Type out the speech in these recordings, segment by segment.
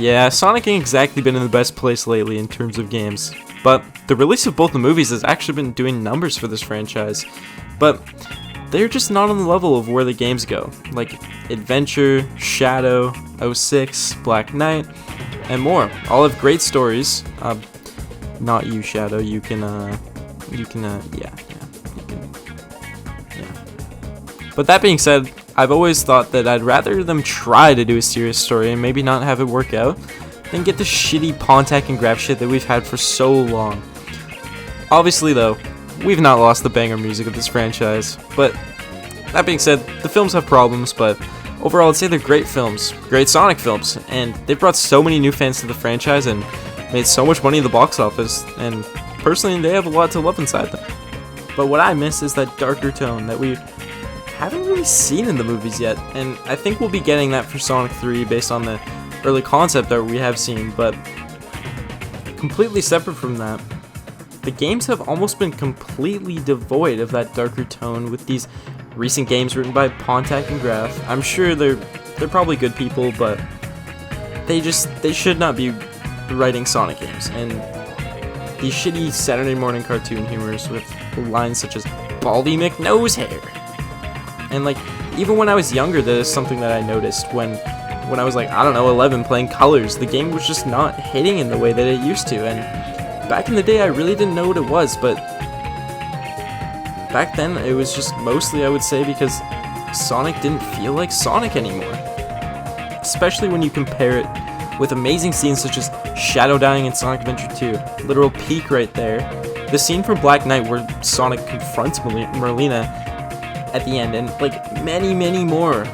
Yeah, Sonic ain't exactly been in the best place lately in terms of games, but the release of both the movies has actually been doing numbers for this franchise, but they're just not on the level of where the games go, like Adventure, Shadow, 06, Black Knight, and more. All have great stories. Not you, Shadow. You can. But that being said, I've always thought that I'd rather them try to do a serious story and maybe not have it work out than get the shitty Pontac and Graph shit that we've had for so long. Obviously, though, we've not lost the banger music of this franchise, but that being said, the films have problems, but overall I'd say they're great films, great Sonic films, and they've brought so many new fans to the franchise and made so much money at the box office, and personally they have a lot to love inside them. But what I miss is that darker tone that we haven't really seen in the movies yet, and I think we'll be getting that for Sonic 3 based on the early concept art we have seen, but completely separate from that, the games have almost been completely devoid of that darker tone with these recent games written by Pontac and Graph. I'm sure they're probably good people, but they should not be writing Sonic games, and these shitty Saturday morning cartoon humors with lines such as Baldy McNosehair. And like, even when I was younger, that is something that I noticed when I was like, I don't know, 11 playing Colors. The game was just not hitting in the way that it used to, and back in the day I really didn't know what it was, but back then it was just mostly, I would say, because Sonic didn't feel like Sonic anymore. Especially when you compare it with amazing scenes such as Shadow dying in Sonic Adventure 2, literal peak right there, the scene from Black Knight where Sonic confronts Merlina at the end, and like many more.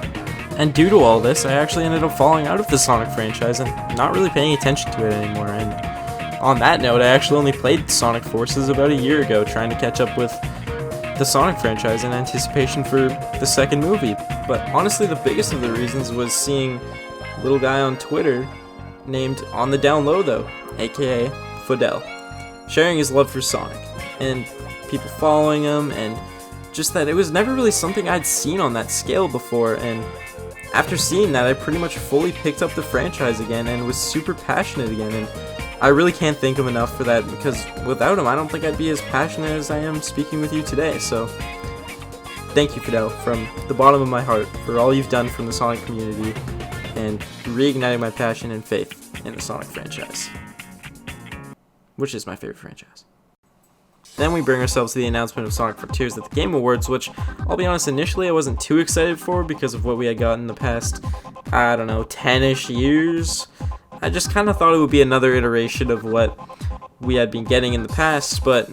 And due to all this, I actually ended up falling out of the Sonic franchise and not really paying attention to it anymore. And on that note, I actually only played Sonic Forces about a year ago, trying to catch up with the Sonic franchise in anticipation for the second movie. But honestly, the biggest of the reasons was seeing a little guy on Twitter named On The Down Low Though, aka Fidel, sharing his love for Sonic, and people following him, and just that it was never really something I'd seen on that scale before. And after seeing that, I pretty much fully picked up the franchise again and was super passionate again, and I really can't thank him enough for that, because without him I don't think I'd be as passionate as I am speaking with you today. So thank you, Fidel, from the bottom of my heart, for all you've done from the Sonic community and reigniting my passion and faith in the Sonic franchise, which is my favorite franchise. Then we bring ourselves to the announcement of Sonic Frontiers at the Game Awards, which, I'll be honest, initially I wasn't too excited for because of what we had gotten in the past, 10-ish years. I just kind of thought it would be another iteration of what we had been getting in the past, but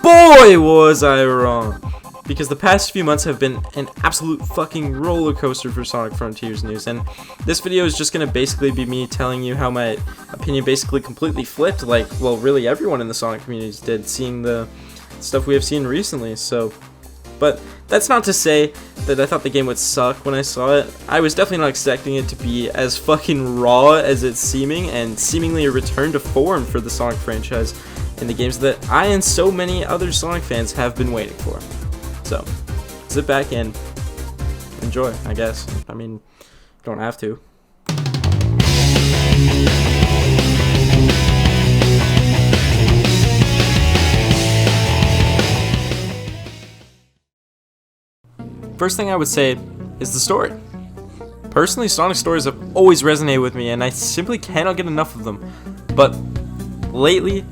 boy was I wrong! Because the past few months have been an absolute fucking roller coaster for Sonic Frontiers news, and this video is just gonna basically be me telling you how my opinion basically completely flipped, like, well, really everyone in the Sonic communities did, seeing the stuff we have seen recently. So, but that's not to say that I thought the game would suck when I saw it. I was definitely not expecting it to be as fucking raw as it's seeming, and seemingly a return to form for the Sonic franchise in the games that I and so many other Sonic fans have been waiting for. So, sit back and enjoy, I guess. I mean, don't have to. First thing I would say is the story. Personally, Sonic stories have always resonated with me, and I simply cannot get enough of them. But lately,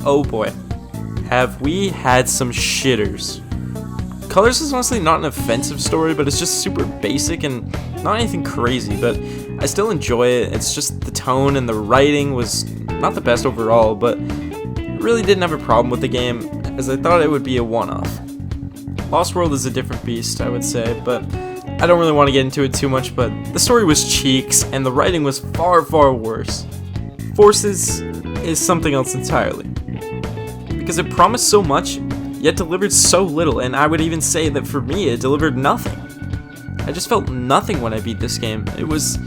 oh boy, have we had some shitters. Colors is honestly not an offensive story, but it's just super basic and not anything crazy, but I still enjoy it. It's just the tone and the writing was not the best overall, but I really didn't have a problem with the game, as I thought it would be a one-off. Lost World is a different beast, I would say, but I don't really want to get into it too much, but the story was cheeks, and the writing was far worse. Forces is something else entirely, because it promised so much, yet delivered so little, and I would even say that for me, it delivered nothing. I just felt nothing when I beat this game. It was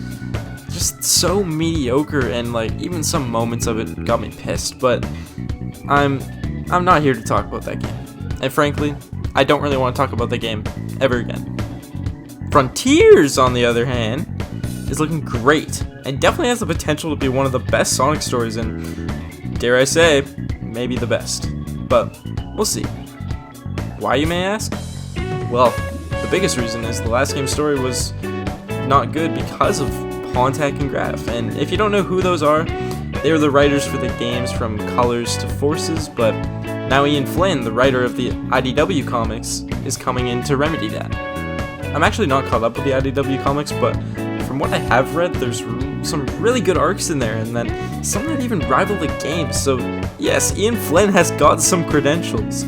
just so mediocre, and like, even some moments of it got me pissed, but I'm not here to talk about that game. And frankly, I don't really want to talk about the game ever again. Frontiers, on the other hand, is looking great, and definitely has the potential to be one of the best Sonic stories, and dare I say, maybe the best. But we'll see. Why, you may ask? Well, the biggest reason is the last game's story was not good because of Pontac and Graf, and if you don't know who those are, they were the writers for the games from Colors to Forces, but now Ian Flynn, the writer of the IDW comics, is coming in to remedy that. I'm actually not caught up with the IDW comics, but from what I have read, there's some really good arcs in there, and then some that even rival the game, so yes, Ian Flynn has got some credentials.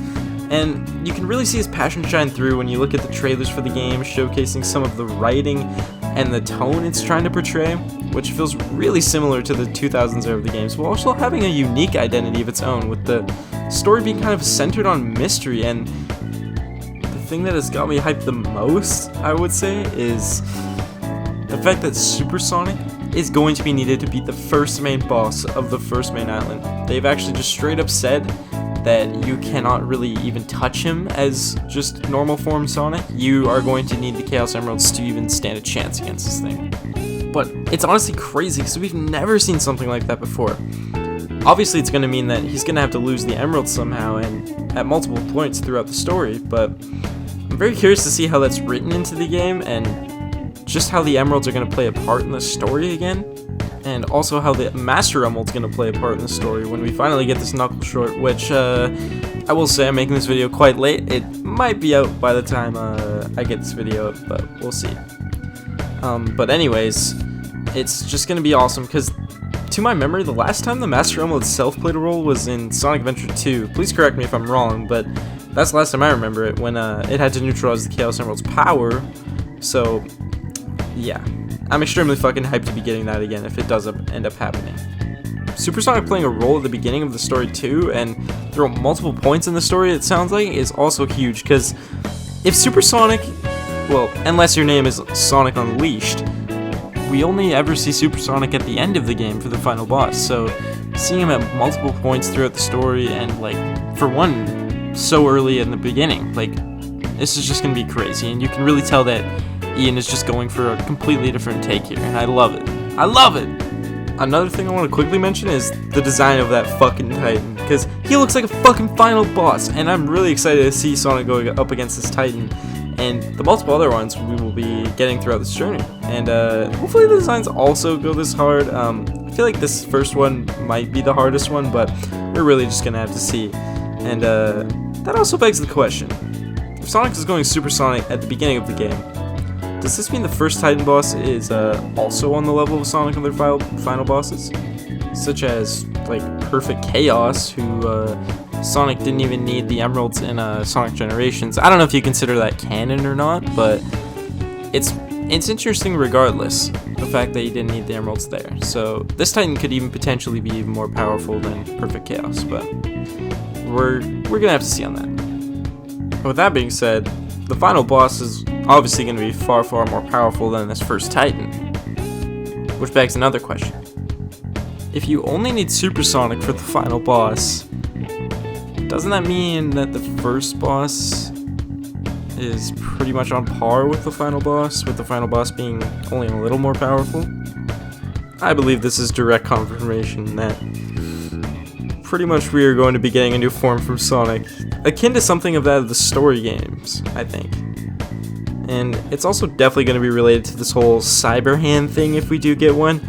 And you can really see his passion shine through when you look at the trailers for the game, showcasing some of the writing and the tone it's trying to portray, which feels really similar to the 2000s era of the games, while also having a unique identity of its own, with the story being kind of centered on mystery. And the thing that has got me hyped the most, I would say, is the fact that Supersonic is going to be needed to beat the first main boss of the first main island. They've actually just straight up said that you cannot really even touch him as just normal form Sonic. You are going to need the Chaos Emeralds to even stand a chance against this thing. But it's honestly crazy because we've never seen something like that before. Obviously it's going to mean that he's going to have to lose the Emeralds somehow and at multiple points throughout the story, but I'm very curious to see how that's written into the game and just how the Emeralds are going to play a part in the story again. And also how the Master Emerald's going to play a part in the story when we finally get this Knuckles short, which I will say I'm making this video quite late. It might be out by the time I get this video up, but we'll see. But anyways, it's just going to be awesome because, to my memory, the last time the Master Emerald itself played a role was in Sonic Adventure 2. Please correct me if I'm wrong, but that's the last time I remember it, when it had to neutralize the Chaos Emerald's power. So, yeah. I'm extremely fucking hyped to be getting that again if it does end up happening. Supersonic playing a role at the beginning of the story too, and through multiple points in the story, it sounds like, is also huge, because if Supersonic, well, unless your name is Sonic Unleashed, we only ever see Supersonic at the end of the game for the final boss, so seeing him at multiple points throughout the story, and like, for one, so early in the beginning, like, this is just gonna be crazy, and you can really tell that Ian is just going for a completely different take here, and I love it. I love it! Another thing I want to quickly mention is the design of that fucking Titan, because he looks like a fucking final boss, and I'm really excited to see Sonic going up against this Titan, and the multiple other ones we will be getting throughout this journey. And hopefully the designs also go this hard. I feel like this first one might be the hardest one, but we're really just gonna have to see. And that also begs the question, if Sonic is going Supersonic at the beginning of the game, does this mean the first Titan boss is also on the level of Sonic and their final bosses? Such as, like, Perfect Chaos, who Sonic didn't even need the Emeralds in Sonic Generations. I don't know if you consider that canon or not, but it's interesting regardless, the fact that he didn't need the Emeralds there. So this Titan could even potentially be even more powerful than Perfect Chaos, but we're gonna have to see on that. With that being said, the final boss is obviously going to be far, far more powerful than this first Titan. Which begs another question. If you only need Supersonic for the final boss, doesn't that mean that the first boss is pretty much on par with the final boss being only a little more powerful? I believe this is direct confirmation that pretty much we are going to be getting a new form from Sonic, akin to something of that of the story games, I think. And it's also definitely going to be related to this whole cyber hand thing if we do get one.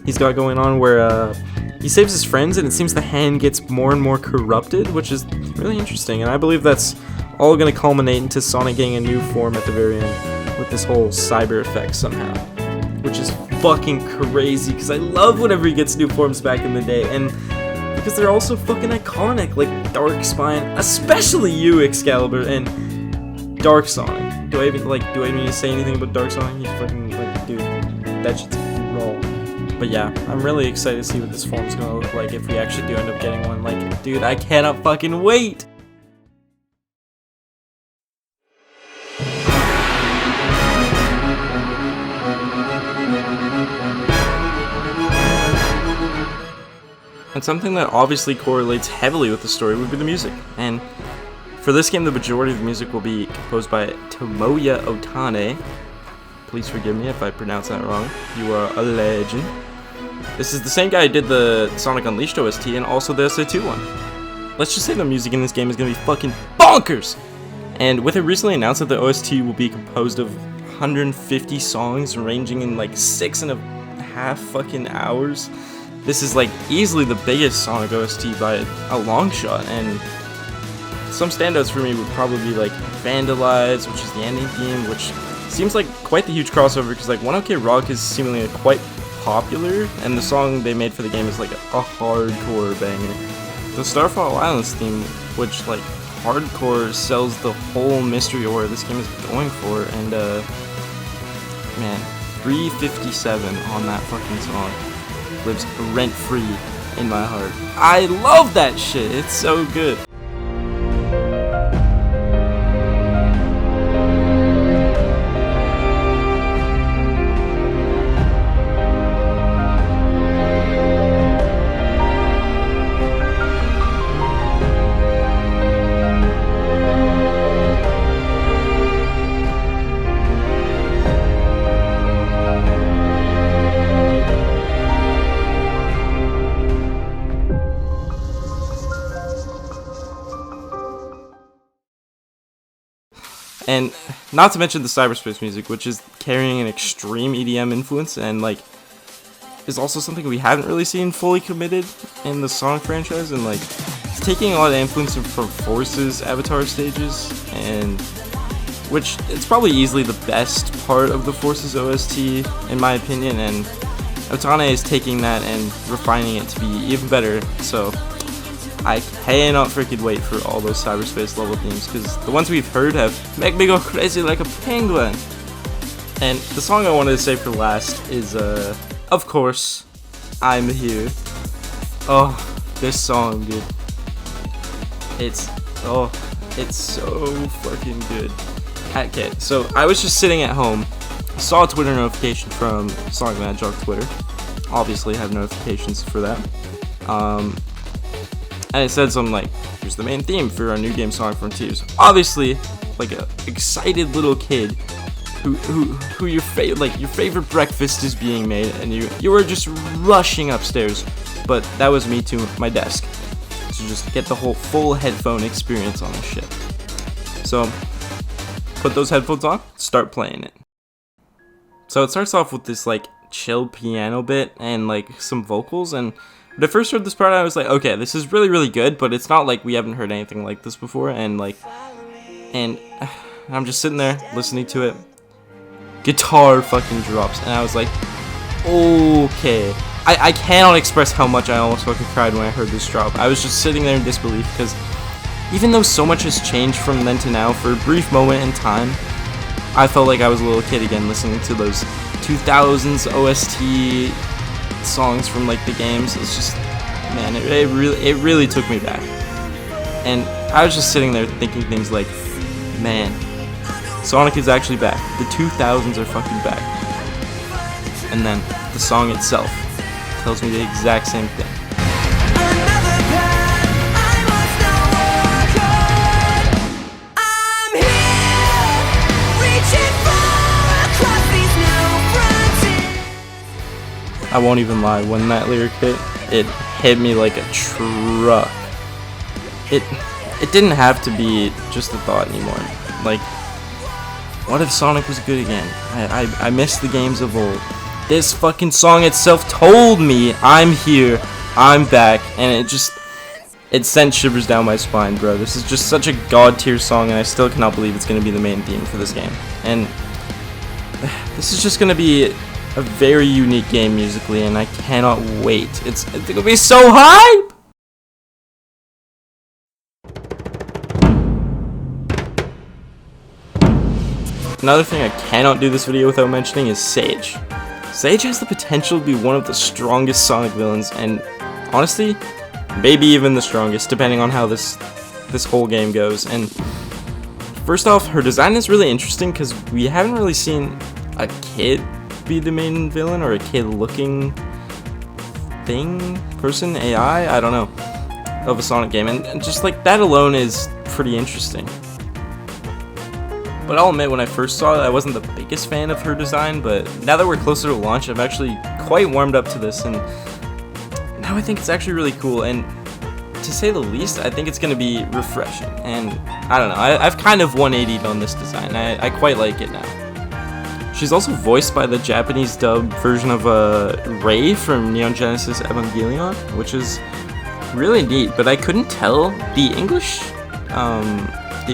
He's got going on where he saves his friends and it seems the hand gets more and more corrupted, which is really interesting. And I believe that's all going to culminate into Sonic getting a new form at the very end with this whole cyber effect somehow. Which is fucking crazy because I love whenever he gets new forms back in the day. And because they're also fucking iconic, like Dark Spine, especially you, Excalibur, and Dark Sonic. Do I even need to say anything about Dark Sonic? He's fucking, like, dude, that shit's raw. But yeah, I'm really excited to see what this form's gonna look like if we actually do end up getting one. Like, dude, I cannot fucking wait! And something that obviously correlates heavily with the story would be the music. And for this game, the majority of the music will be composed by Tomoya Otane, Please forgive me if I pronounce that wrong. You are a legend. This is the same guy who did the Sonic Unleashed OST and also the SA2 one. Let's just say the music in this game is gonna be fucking bonkers! And with it recently announced that the OST will be composed of 150 songs ranging in like 6.5 fucking hours, this is like easily the biggest Sonic OST by a long shot. And some standouts for me would probably be like Vandalize, which is the ending theme, which seems like quite the huge crossover because like 1OK Rock is seemingly quite popular, and the song they made for the game is like a hardcore banger. The Starfall Islands theme, which like hardcore sells the whole mystery aura this game is going for, and man, 357 on that fucking song lives rent free in my heart. I love that shit. It's so good. And not to mention the cyberspace music, which is carrying an extreme EDM influence and like is also something we haven't really seen fully committed in the Sonic franchise, and like it's taking a lot of influence from Force's Avatar stages, and which it's probably easily the best part of the Force's OST in my opinion, and Otane is taking that and refining it to be even better. So I cannot freaking wait for all those cyberspace level themes, because the ones we've heard have make me go crazy like a penguin. And the song I wanted to say for last is, of course, I'm Here. Oh, this song, dude. It's so fucking good. Okay, so I was just sitting at home, saw a Twitter notification from Sonic Mad Jock Twitter. Obviously have notifications for that. And it said something like, here's the main theme for our new game Sonic Frontiers. Obviously, like a excited little kid who your favorite breakfast is being made, and you were just rushing upstairs. But that was me to my desk to just get the whole full headphone experience on this shit. So put those headphones on, start playing it. So it starts off with this like chill piano bit and like some vocals, and when I first heard this part I was like, okay, this is really really good, but it's not like we haven't heard anything like this before. And I'm just sitting there listening to it, guitar fucking drops, and I was like, okay. I cannot express how much I almost fucking cried when I heard this drop. I was just sitting there in disbelief, because even though so much has changed from then to now, for a brief moment in time I felt like I was a little kid again listening to those 2000s OST songs from like the games. It's just, man, it really took me back. And I was just sitting there thinking things like, man, Sonic is actually back. The 2000s are fucking back. And then the song itself tells me the exact same thing. I won't even lie, when that lyric hit, it hit me like a truck. It didn't have to be just a thought anymore. Like, what if Sonic was good again? I miss the games of old. This fucking song itself told me I'm here, I'm back, and it sent shivers down my spine, bro. This is just such a god tier song, and I still cannot believe it's gonna be the main theme for this game. And this is just gonna be a very unique game musically, and I cannot wait. It's gonna be so hype! Another thing I cannot do this video without mentioning is Sage. Sage has the potential to be one of the strongest Sonic villains, and honestly, maybe even the strongest, depending on how this whole game goes. And first off, her design is really interesting, because we haven't really seen a kid be the main villain, or a kid-looking person, AI, I don't know, of a Sonic game, and just like that alone is pretty interesting. But I'll admit, when I first saw it, I wasn't the biggest fan of her design, but now that we're closer to launch, I'm actually quite warmed up to this, and now I think it's actually really cool, and to say the least, I think it's going to be refreshing, and I don't know, I've kind of 180'd on this design. I quite like it now. She's also voiced by the Japanese dub version of Rei from Neon Genesis Evangelion, which is really neat, but I couldn't tell. The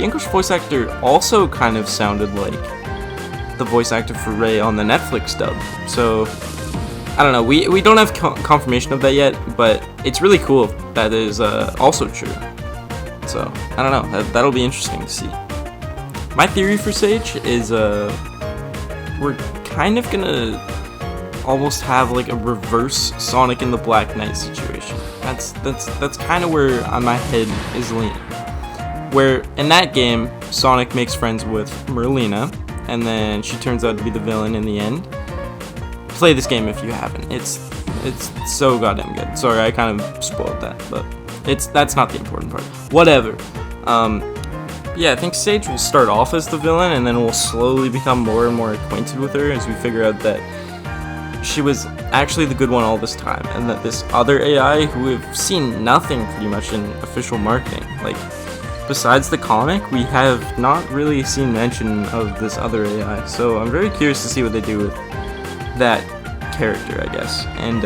English voice actor also kind of sounded like the voice actor for Rei on the Netflix dub, so I don't know, we don't have confirmation of that yet, but it's really cool if that is also true. So, I don't know, that'll be interesting to see. My theory for Sage is we're kind of gonna almost have like a reverse Sonic and the Black Knight situation. That's kind of where my head is leaning. Where in that game, Sonic makes friends with Merlina, and then she turns out to be the villain in the end. Play this game if you haven't. It's so goddamn good. Sorry, I kind of spoiled that, but that's not the important part. Whatever. Yeah, I think Sage will start off as the villain, and then we'll slowly become more and more acquainted with her as we figure out that she was actually the good one all this time, and that this other AI, who we've seen nothing pretty much in official marketing, like besides the comic, we have not really seen mention of this other AI. So I'm very curious to see what they do with that character, I guess. And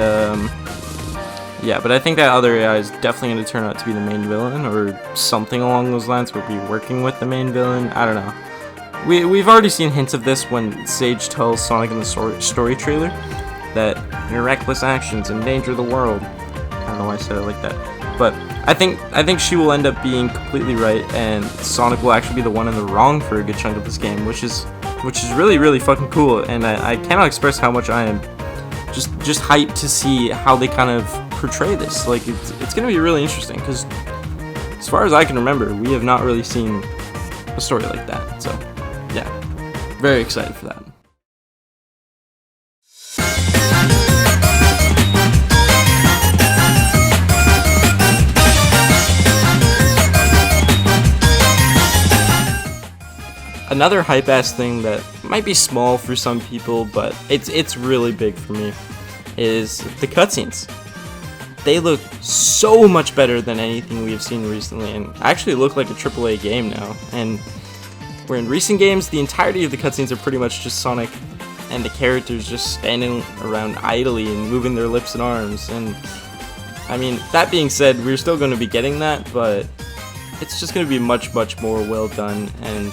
yeah, but I think that other AI is definitely going to turn out to be the main villain, or something along those lines. We'll be working with the main villain. I don't know. We've already seen hints of this when Sage tells Sonic in the story trailer that your reckless actions endanger the world. I don't know why I said it like that, but I think she will end up being completely right, and Sonic will actually be the one in the wrong for a good chunk of this game, which is really, really fucking cool. And I cannot express how much I am just hyped to see how they kind of portray this. Like, it's gonna be really interesting, because as far as I can remember, we have not really seen a story like that. So yeah, very excited for that. Another hype-ass thing that might be small for some people, but it's really big for me, is the cutscenes. They look so much better than anything we have seen recently, and actually look like a AAA game now. And where in recent games, the entirety of the cutscenes are pretty much just Sonic and the characters just standing around idly and moving their lips and arms. And I mean, that being said, we're still going to be getting that, but it's just going to be much, much more well done. And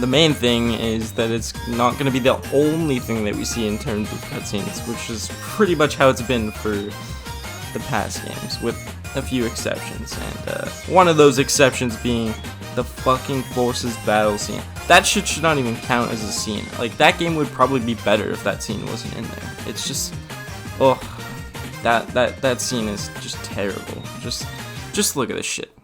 the main thing is that it's not going to be the only thing that we see in terms of cutscenes, which is pretty much how it's been for the past games, with a few exceptions. And one of those exceptions being the fucking Forces battle scene. That shit should not even count as a scene. Like, that game would probably be better if that scene wasn't in there. It's just, oh, that scene is just terrible. Just look at this shit.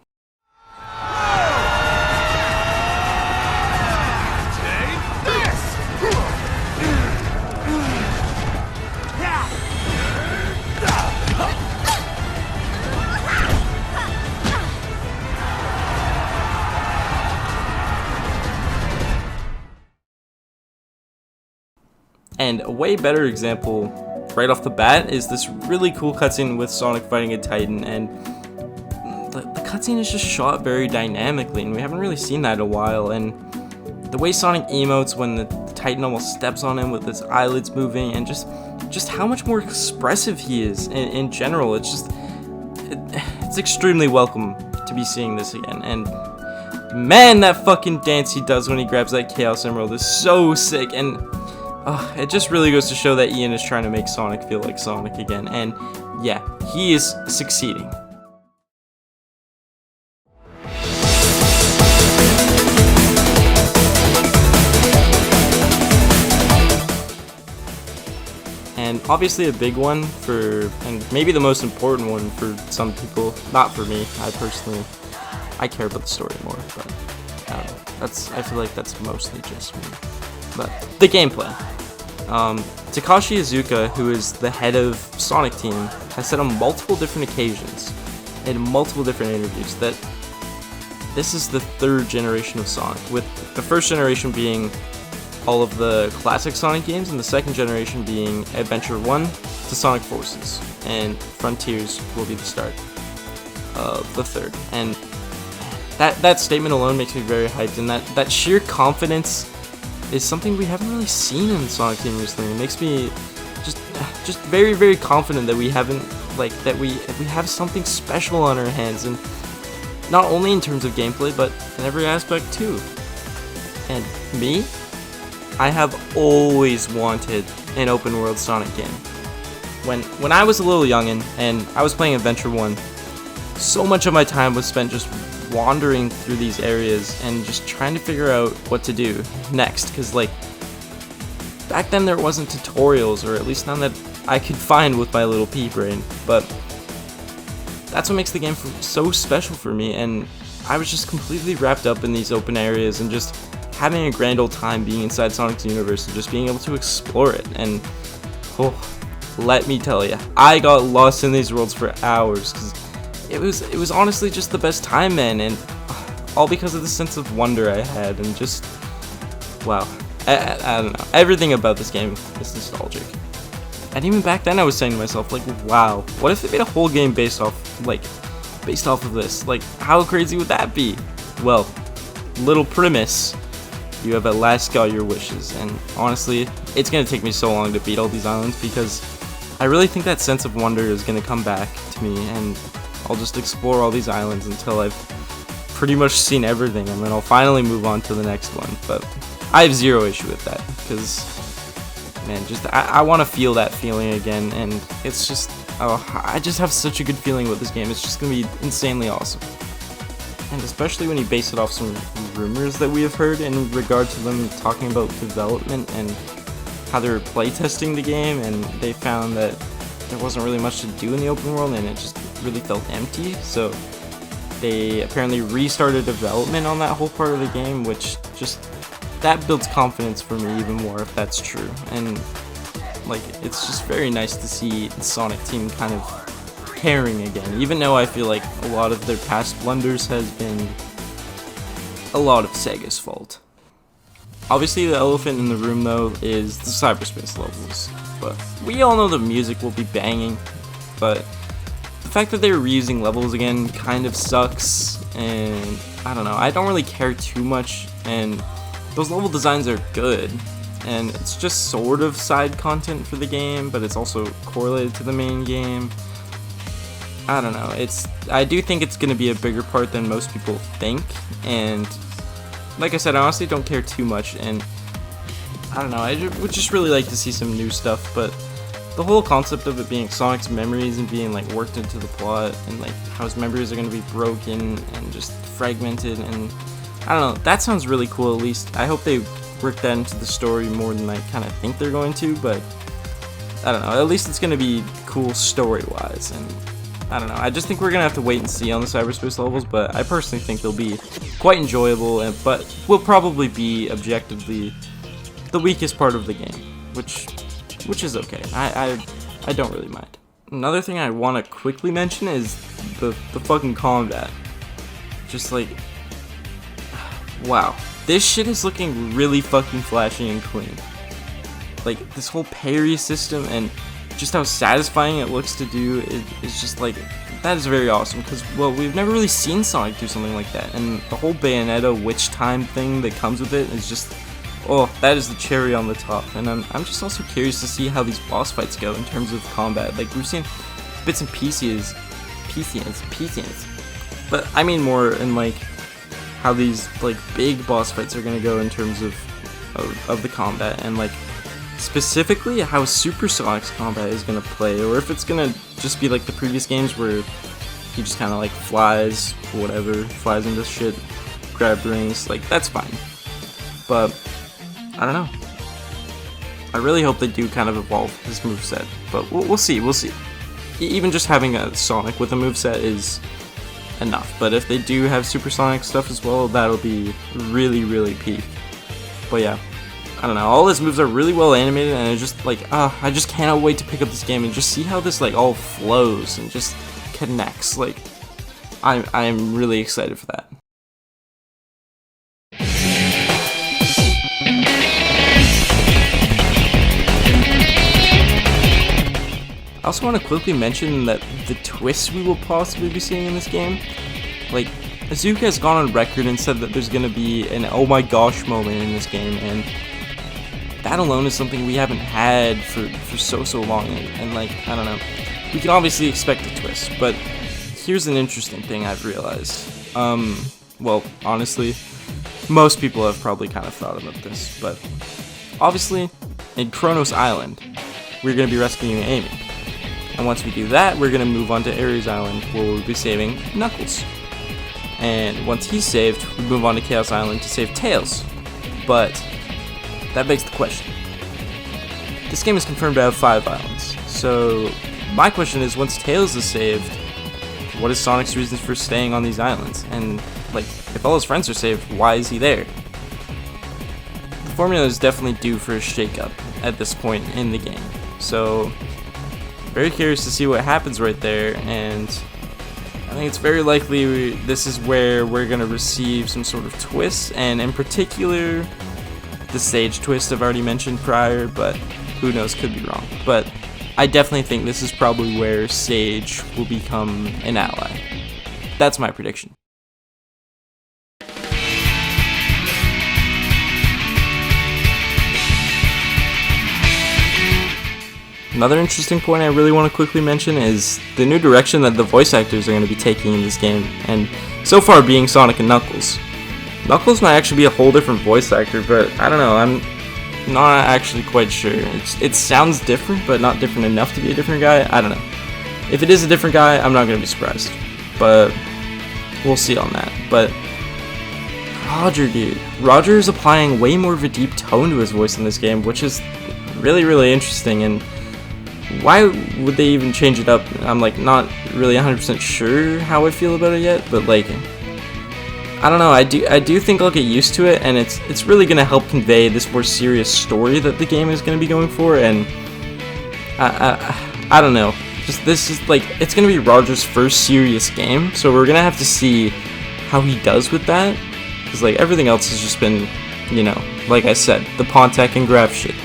And a way better example right off the bat is this really cool cutscene with Sonic fighting a Titan, and the cutscene is just shot very dynamically, and we haven't really seen that in a while. And the way Sonic emotes when the Titan almost steps on him with his eyelids moving, and just how much more expressive he is in general, it's extremely welcome to be seeing this again. And man, that fucking dance he does when he grabs that Chaos Emerald is so sick, and it just really goes to show that Ian is trying to make Sonic feel like Sonic again, and yeah, he is succeeding. And obviously a big one and maybe the most important one for some people, not for me. I care about the story more, but I don't know. I feel like that's mostly just me. But the gameplay. Takashi Iizuka, who is the head of Sonic Team, has said on multiple different occasions, in multiple different interviews, that this is the third generation of Sonic, with the first generation being all of the classic Sonic games, and the second generation being Adventure 1 to Sonic Forces, and Frontiers will be the start of the third. And that statement alone makes me very hyped, and that sheer confidence is something we haven't really seen in Sonic Team recently. It makes me just very, very confident that we haven't, like, that we have something special on our hands, and not only in terms of gameplay, but in every aspect too. And me, I have always wanted an open world Sonic game. When I was a little youngin' and I was playing Adventure 1, so much of my time was spent just wandering through these areas and just trying to figure out what to do next, because like back then there wasn't tutorials, or at least none that I could find with my little pea brain. But that's what makes the game so special for me, and I was just completely wrapped up in these open areas and just having a grand old time being inside Sonic's universe and just being able to explore it. And oh, let me tell you, I got lost in these worlds for hours, because it was honestly just the best time, man, and all because of the sense of wonder I had, and just wow, I don't know, everything about this game is nostalgic. And even back then I was saying to myself, like, wow, what if they made a whole game based off of this? Like, how crazy would that be? Well, little premise, you have at last got your wishes, and honestly, it's gonna take me so long to beat all these islands, because I really think that sense of wonder is gonna come back to me, and I'll just explore all these islands until I've pretty much seen everything, and then I'll finally move on to the next one. But I have zero issue with that, because man, just I want to feel that feeling again, and it's just, oh, I just have such a good feeling about this game. It's just gonna be insanely awesome, and especially when you base it off some rumors that we have heard in regard to them talking about development and how they were playtesting the game, and they found that there wasn't really much to do in the open world, and it just really felt empty. So they apparently restarted development on that whole part of the game, which just, that builds confidence for me even more if that's true. And like, it's just very nice to see the Sonic team kind of caring again, even though I feel like a lot of their past blunders has been a lot of Sega's fault. Obviously, the elephant in the room though is the cyberspace levels, but we all know the music will be banging, but the fact that they're reusing levels again kind of sucks, and I don't know, I don't really care too much, and those level designs are good, and it's just sort of side content for the game, but it's also correlated to the main game. I don't know, I do think it's going to be a bigger part than most people think, and like I said, I honestly don't care too much, and I don't know, I would just really like to see some new stuff. But the whole concept of it being Sonic's memories and being like worked into the plot, and like how his memories are going to be broken and just fragmented, and I don't know, that sounds really cool. At least I hope they work that into the story more than I kind of think they're going to, but I don't know, at least it's going to be cool story-wise. And I don't know, I just think we're going to have to wait and see on the cyberspace levels, but I personally think they'll be quite enjoyable, but will probably be objectively the weakest part of the game, which is okay. I don't really mind. Another thing I want to quickly mention is the fucking combat. Just like, wow, this shit is looking really fucking flashy and clean. Like, this whole parry system and just how satisfying it looks to do is just like, that is very awesome, because, well, we've never really seen Sonic do something like that, and the whole Bayonetta witch time thing that comes with it is just, oh, that is the cherry on the top. And I'm just also curious to see how these boss fights go in terms of combat. Like, we've seen bits and pieces, but I mean more in like how these like big boss fights are gonna go in terms of the combat, and like specifically how Super Sonic's combat is gonna play, or if it's gonna just be like the previous games where he just kind of like flies into shit, grab rings. Like, that's fine, but I don't know, I really hope they do kind of evolve his moveset, but we'll see. Even just having a Sonic with a moveset is enough, but if they do have Super Sonic stuff as well, that'll be really, really peak. But yeah, I don't know, all his moves are really well animated, and I just like, I just cannot wait to pick up this game and just see how this like all flows and just connects. Like, I'm really excited for that. also want to quickly mention that the twists we will possibly be seeing in this game, like, Azuka has gone on record and said that there's going to be an oh my gosh moment in this game, and that alone is something we haven't had for so long, and like, I don't know, we can obviously expect a twist, but here's an interesting thing I've realized. Well, honestly, most people have probably kind of thought about this, but obviously, in Kronos Island, we're going to be rescuing Amy. And once we do that, we're going to move on to Ares Island, where we'll be saving Knuckles. And once he's saved, we move on to Chaos Island to save Tails. But that begs the question. This game is confirmed to have 5 islands. So my question is, once Tails is saved, what is Sonic's reasons for staying on these islands? And like, if all his friends are saved, why is he there? The formula is definitely due for a shakeup at this point in the game. So very curious to see what happens right there, and I think it's very likely this is where we're going to receive some sort of twist, and in particular, the Sage twist I've already mentioned prior, but who knows, could be wrong. But I definitely think this is probably where Sage will become an ally. That's my prediction. Another interesting point I really want to quickly mention is the new direction that the voice actors are going to be taking in this game, and so far being Sonic and Knuckles. Knuckles might actually be a whole different voice actor, but I don't know, I'm not actually quite sure. It sounds different, but not different enough to be a different guy. I don't know. If it is a different guy, I'm not going to be surprised, but we'll see on that. But Roger, dude. Roger is applying way more of a deep tone to his voice in this game, which is really interesting, and why would they even change it up? I'm like not really 100% sure how I feel about it yet, but like, I don't know, I do think I'll get used to it, and it's really gonna help convey this more serious story that the game is gonna be going for, and I don't know, just this is like, it's gonna be Roger's first serious game, so we're gonna have to see how he does with that, because like everything else has just been, you know, like I said, the Pontac and Graf shit,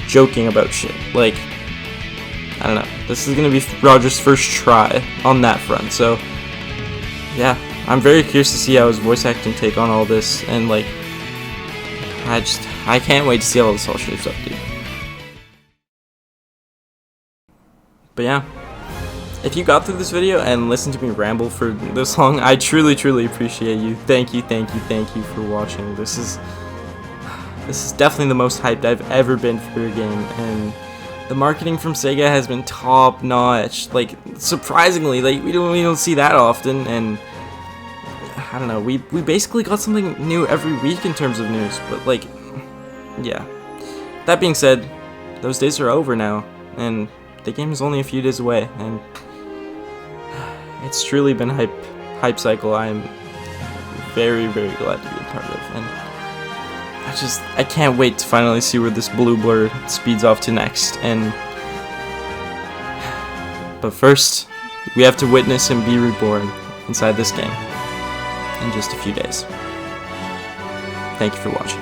joking about shit, like, I don't know, this is going to be Roger's first try on that front, so yeah, I'm very curious to see how his voice acting take on all this, and like, I can't wait to see how this all shapes up, dude. But yeah, if you got through this video and listened to me ramble for this long, I truly appreciate you. Thank you for watching. This is definitely the most hyped I've ever been for a game, and the marketing from Sega has been top notch. Like, surprisingly, like we don't see that often, and I don't know, we basically got something new every week in terms of news, but like, yeah. That being said, those days are over now, and the game is only a few days away, and it's truly been hype cycle I'm very glad to be a part of, and I can't wait to finally see where this blue blur speeds off to next, but first, we have to witness him be reborn inside this game in just a few days. Thank you for watching.